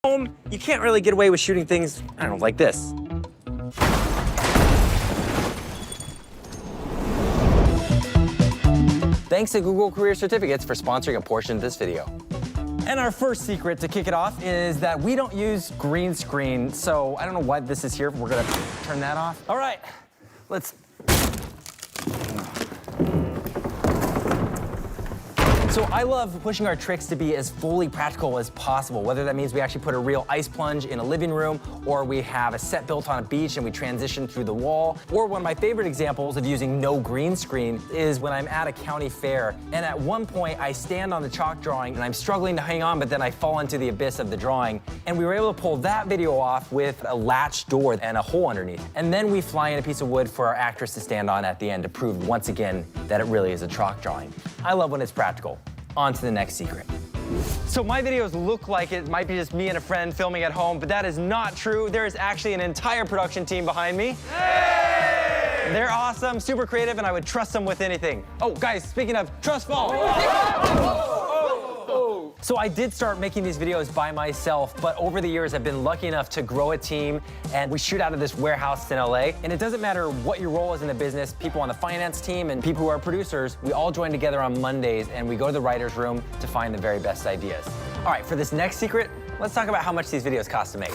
home, you can't really get away with shooting things, I don't know, like this. Thanks to Google Career Certificates for sponsoring a portion of this video. And our first secret to kick it off is that we don't use green screen. So I don't know what this is here. We're gonna turn that off. All right, let's. So I love pushing our tricks to be as fully practical as possible, whether that means we actually put a real ice plunge in a living room, or we have a set built on a beach and we transition through the wall. Or one of my favorite examples of using no green screen is when I'm at a county fair, and at one point I stand on the chalk drawing and I'm struggling to hang on, but then I fall into the abyss of the drawing. And we were able to pull that video off with a latch door and a hole underneath. And then we fly in a piece of wood for our actress to stand on at the end to prove once again that it really is a chalk drawing. I love when it's practical. On to the next secret. So my videos look like it might be just me and a friend filming at home, but that is not true. There is actually an entire production team behind me. Hey! They're awesome, super creative, and I would trust them with anything. Oh, guys, speaking of, trust fall. So I did start making these videos by myself, but over the years I've been lucky enough to grow a team, and we shoot out of this warehouse in LA. And it doesn't matter what your role is in the business, people on the finance team and people who are producers, we all join together on Mondays and we go to the writer's room to find the very best ideas. All right, for this next secret, let's talk about how much these videos cost to make.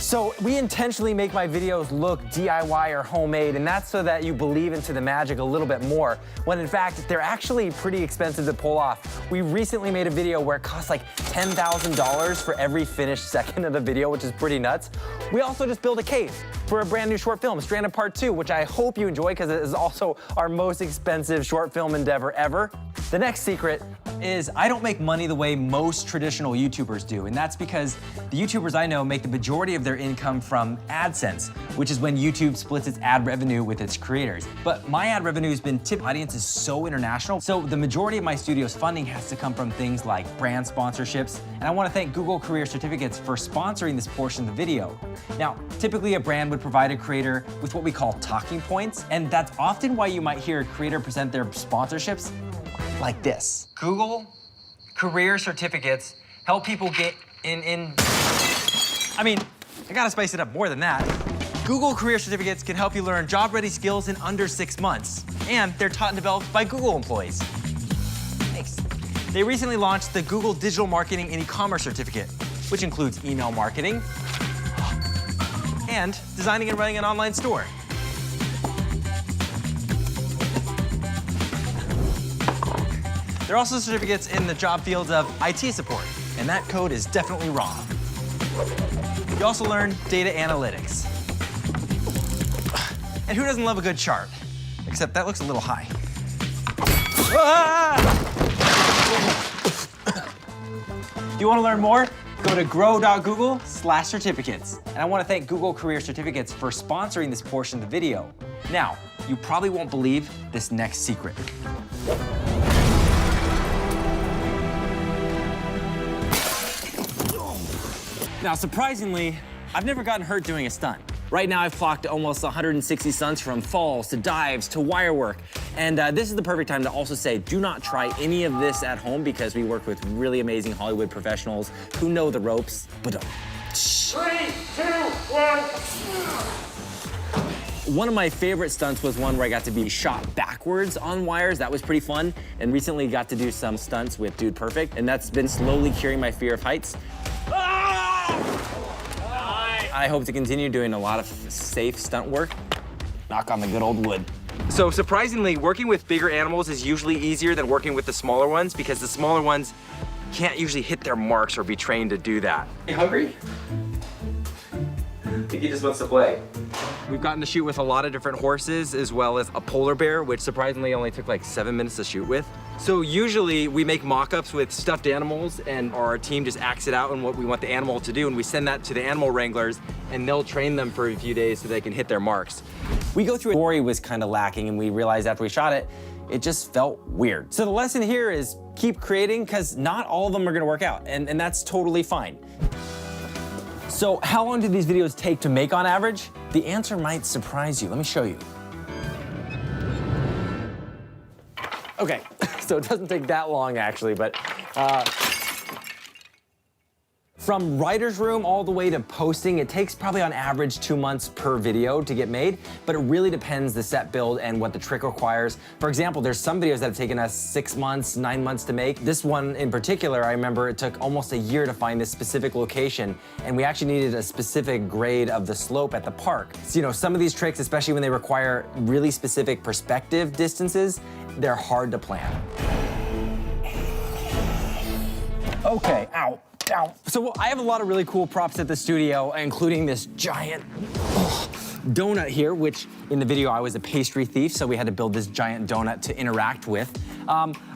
So we intentionally make my videos look DIY or homemade, and that's so that you believe into the magic a little bit more, when in fact, they're actually pretty expensive to pull off. We recently made a video where it costs like $10,000 for every finished second of the video, which is pretty nuts. We also just built a cave for a brand new short film, Stranded Part 2, which I hope you enjoy because it is also our most expensive short film endeavor ever. The next secret is I don't make money the way most traditional YouTubers do, and that's because the YouTubers I know make the majority of their income from AdSense, which is when YouTube splits its ad revenue with its creators. But my ad revenue has been tipped. Audience is so international, so the majority of my studio's funding has to come from things like brand sponsorships, and I want to thank Google Career Certificates for sponsoring this portion of the video. Now, typically a brand would provide a creator with what we call talking points, and that's often why you might hear a creator present their sponsorships like this. Google Career Certificates help people get I mean, I gotta spice it up more than that. Google Career Certificates can help you learn job-ready skills in under 6 months, and they're taught and developed by Google employees. Thanks. They recently launched the Google Digital Marketing and E-commerce Certificate, which includes email marketing and designing and running an online store. There are also certificates in the job fields of IT support, and that code is definitely wrong. You also learn data analytics. And who doesn't love a good chart? Except that looks a little high. Do you want to learn more? Go to grow.google/certificates. And I want to thank Google Career Certificates for sponsoring this portion of the video. Now, you probably won't believe this next secret. Now, surprisingly, I've never gotten hurt doing a stunt. Right now, I've clocked almost 160 stunts from falls to dives to wire work. And this is the perfect time to also say, do not try any of this at home because we work with really amazing Hollywood professionals who know the ropes. But 3, 2, 1. One of my favorite stunts was one where I got to be shot backwards on wires. That was pretty fun. And recently got to do some stunts with Dude Perfect, and that's been slowly curing my fear of heights. I hope to continue doing a lot of safe stunt work. Knock on the good old wood. So surprisingly, working with bigger animals is usually easier than working with the smaller ones because the smaller ones can't usually hit their marks or be trained to do that. You hungry? I think he just wants to play. We've gotten to shoot with a lot of different horses as well as a polar bear, which surprisingly only took like 7 minutes to shoot with. So usually we make mock-ups with stuffed animals and our team just acts it out on what we want the animal to do, and we send that to the animal wranglers and they'll train them for a few days so they can hit their marks. We go through, the story was kind of lacking, and we realized after we shot it, it just felt weird. So the lesson here is keep creating, because not all of them are gonna work out, and that's totally fine. So how long do these videos take to make on average? The answer might surprise you. Let me show you. Okay, so it doesn't take that long actually, but From writer's room all the way to posting, it takes probably on average 2 months per video to get made, but it really depends the set build and what the trick requires. For example, there's some videos that have taken us 6 months, 9 months to make. This one in particular, I remember it took almost a year to find this specific location, and we actually needed a specific grade of the slope at the park. So, you know, some of these tricks, especially when they require really specific perspective distances, they're hard to plan. Okay, ow. So I have a lot of really cool props at the studio, including this giant donut here, which in the video I was a pastry thief, so we had to build this giant donut to interact with.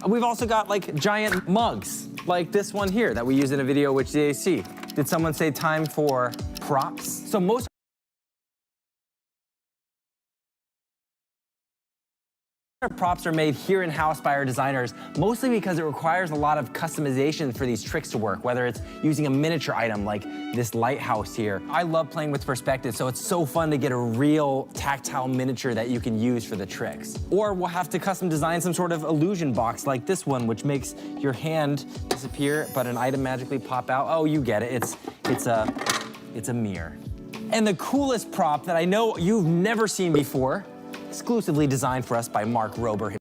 We've also got like giant mugs, like this one here that we use in a video which they see. Did someone say time for props? So most props are made here in-house by our designers, mostly because it requires a lot of customization for these tricks to work, whether it's using a miniature item like this lighthouse here. I love playing with perspective, so it's so fun to get a real tactile miniature that you can use for the tricks. Or we'll have to custom design some sort of illusion box like this one, which makes your hand disappear, but an item magically pop out. Oh, you get it, it's a mirror. And the coolest prop that I know you've never seen before, exclusively designed for us by Mark Rober.